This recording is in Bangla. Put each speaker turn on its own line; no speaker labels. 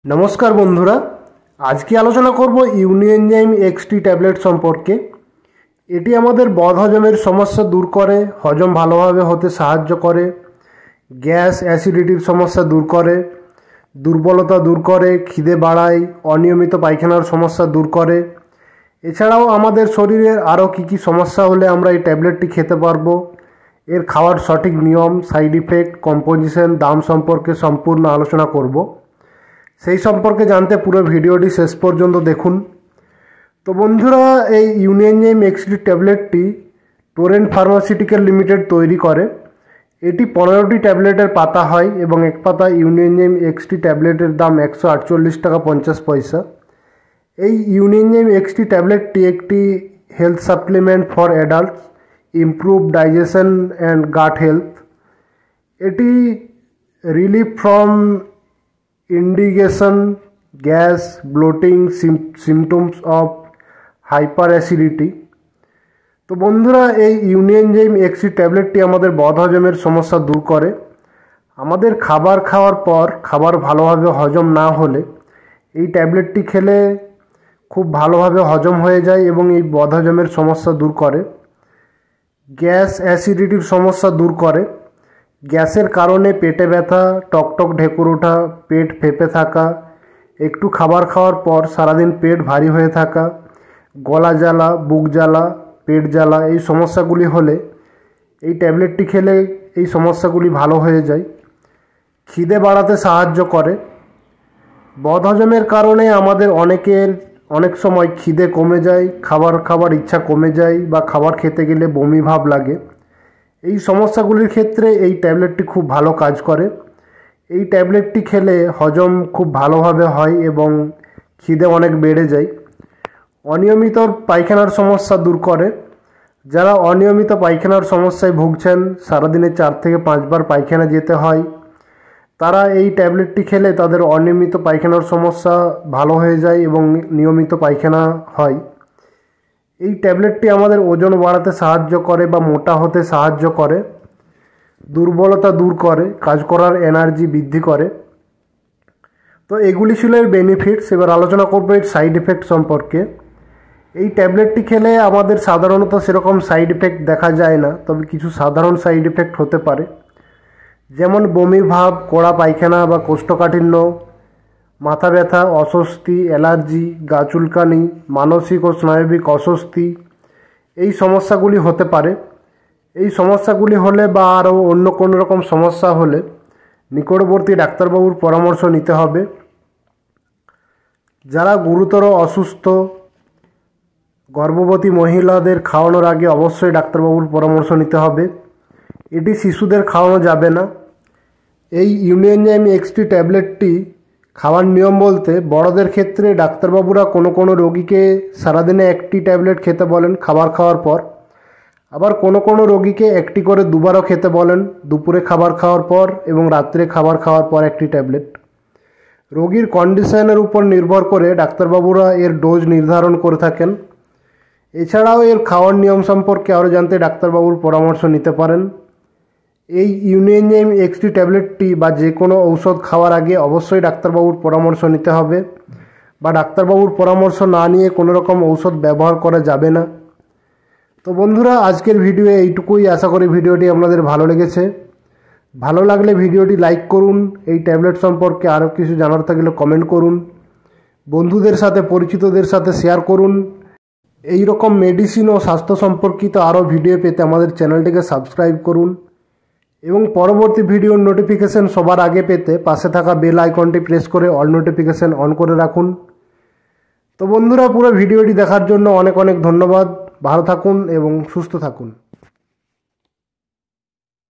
नमस्कार बंधुरा आज की आलोचना करब ইউনিএনজাইম एक्सटी टैबलेट सम्पर्के एटी आमादेर बद हजमेर समस्या दूर करे, हजम भालोभाबे होते साहाज्य करे, गैस অ্যাসিডিটির समस्या दूर करे, दुर्बलता दूर करे, খিদে বাড়ায়, অনিয়মিত পায়খানার সমস্যা दूर करे। এছাড়াও আমাদের শরীরের আরও কী সমস্যা হলে আমরা এই ট্যাবলেটটি খেতে পারবো, এর খাওয়ার সঠিক নিয়ম, সাইড ইফেক্ট, কম্পোজিশন, দাম সম্পর্কে সম্পূর্ণ আলোচনা করব। সেই সম্পর্কে জানতে পুরো ভিডিওটি শেষ পর্যন্ত দেখুন। তো বন্ধুরা, এই ইউনিএনজাইম এক্সটি ট্যাবলেটটি টোরেন্ট ফার্মাসিউটিক্যাল লিমিটেড তৈরি করে। এটি 15টি ট্যাবলেটের পাতা হয় এবং এক পাতা ইউনিএনজাইম এক্সটি ট্যাবলেটের দাম 148 টাকা 50 পয়সা। এই ইউনিএনজাইম এক্সটি ট্যাবলেটটি একটি health supplement for adults, improve digestion and gut health. এটি relief from indigestion, gas, bloating, symptoms of hyper acidity. तो बंधुरा এই ইউনিএনজাইম এক্সটি ট্যাবলেটটি আমাদের বদ হজমের সমস্যা দূর করে। আমাদের খাবার খাওয়ার পর খাবার ভালোভাবে হজম না হলে এই ট্যাবলেটটি খেলে খুব ভালোভাবে হজম হয়ে যায় এবং এই বদ হজমের সমস্যা দূর করে। গ্যাস অ্যাসিডিটির সমস্যা দূর করে। গ্যাসের কারণে পেটে ব্যথা, টকটক ঢেকুর ওঠা, পেট ফেঁপে থাকা, একটু খাবার খাওয়ার পর সারাদিন পেট ভারী হয়ে থাকা, গলা জ্বালা, বুক জ্বালা, পেট জ্বালা, এই সমস্যাগুলি হলে এই ট্যাবলেটটি খেলে এই সমস্যাগুলি ভালো হয়ে যায়। খিদে বাড়াতে সাহায্য করে। বদহজমের কারণে আমাদের অনেক সময় খিদে কমে যায়, খাবার ইচ্ছা কমে যায় বা খাবার খেতে গেলে বমি ভাব লাগে। এই সমস্যাগুলির ক্ষেত্রে এই ট্যাবলেটটি খুব ভালো কাজ করে। এই ট্যাবলেটটি খেলে হজম খুব ভালোভাবে হয় এবং খিদে অনেক বেড়ে যায়। অনিয়মিত পায়খানার সমস্যা দূর করে। যারা অনিয়মিত পায়খানার সমস্যায় ভুগছেন, সারাদিনে 4 থেকে 5 বার পায়খানা যেতে হয়, তারা এই ট্যাবলেটটি খেলে তাদের অনিয়মিত পায়খানার সমস্যা ভালো হয়ে যায় এবং নিয়মিত পায়খানা হয়। এই ট্যাবলেটটি আমাদের ওজন বাড়াতে সাহায্য করে বা মোটা হতে সাহায্য করে, দুর্বলতা দূর করে, কাজ করার এনার্জি বৃদ্ধি করে। তো এগুলি ছিল এর বেনিফিটস। এবার আলোচনা করবো এর সাইড ইফেক্ট সম্পর্কে। এই ট্যাবলেটটি খেলে আমাদের সাধারণত সেরকম সাইড ইফেক্ট দেখা যায় না, তবে কিছু সাধারণ সাইড ইফেক্ট হতে পারে, যেমন বমি ভাব, কড়া পায়খানা বা কোষ্ঠকাঠিন্য, মাথা ব্যথা, অস্বস্তি, অ্যালার্জি, গা চুলকানি, মানসিক ও স্নায়বিক অস্বস্তি, এই সমস্যাগুলি হতে পারে। এই সমস্যাগুলি হলে বা আরও অন্য কোনো রকম সমস্যা হলে নিকটবর্তী ডাক্তারবাবুর পরামর্শ নিতে হবে। যারা গুরুতর অসুস্থ, গর্ভবতী মহিলাদের খাওয়ানোর আগে অবশ্যই ডাক্তারবাবুর পরামর্শ নিতে হবে। এটি শিশুদের খাওয়ানো যাবে না। এই ইউনিএনজাইম এক্সটি ট্যাবলেটটি খাওয়ার নিয়ম বলতে বড়দের ক্ষেত্রে ডাক্তারবাবুরা কোনো রোগীকে সারাদিনে একটি ট্যাবলেট খেতে বলেন খাবার খাওয়ার পর, আবার কোনো রোগীকে একটি করে দুবারও খেতে বলেন, দুপুরে খাবার খাওয়ার পর এবং রাত্রে খাবার খাওয়ার পর একটি ট্যাবলেট। রোগীর কন্ডিশনের উপর নির্ভর করে ডাক্তারবাবুরা এর ডোজ নির্ধারণ করে থাকেন। এছাড়াও এর খাওয়ার নিয়ম সম্পর্কে আরও জানতে ডাক্তারবাবুর পরামর্শ নিতে পারেন। এই ইউনিএনজাইম এক্সটি ট্যাবলেটটি বা যে কোনো ঔষধ খাওয়ার আগে অবশ্যই ডাক্তারবাবুর পরামর্শ নিতে হবে, বা ডাক্তারবাবুর পরামর্শ না নিয়ে কোনো রকম ঔষধ ব্যবহার করা যাবে না। তো বন্ধুরা, আজকের ভিডিও এইটুকুই। আশা করি ভিডিওটি আপনাদের ভালো লেগেছে। ভালো লাগলে ভিডিওটি লাইক করুন। এই ট্যাবলেট সম্পর্কে আরও কিছু জানার থাকলে কমেন্ট করুন। বন্ধুদের সাথে, পরিচিতদের সাথে শেয়ার করুন। এই রকম মেডিসিন ও স্বাস্থ্য সম্পর্কিত আরও ভিডিও পেতে আমাদের চ্যানেলটিকে সাবস্ক্রাইব করুন এবং পরবর্তী ভিডিওর নোটিফিকেশান সবার আগে পেতে পাশে থাকা বেল আইকনটি প্রেস করে অল নোটিফিকেশান অন করে রাখুন। তো বন্ধুরা, পুরো ভিডিওটি দেখার জন্য অনেক ধন্যবাদ। ভালো থাকুন এবং সুস্থ থাকুন।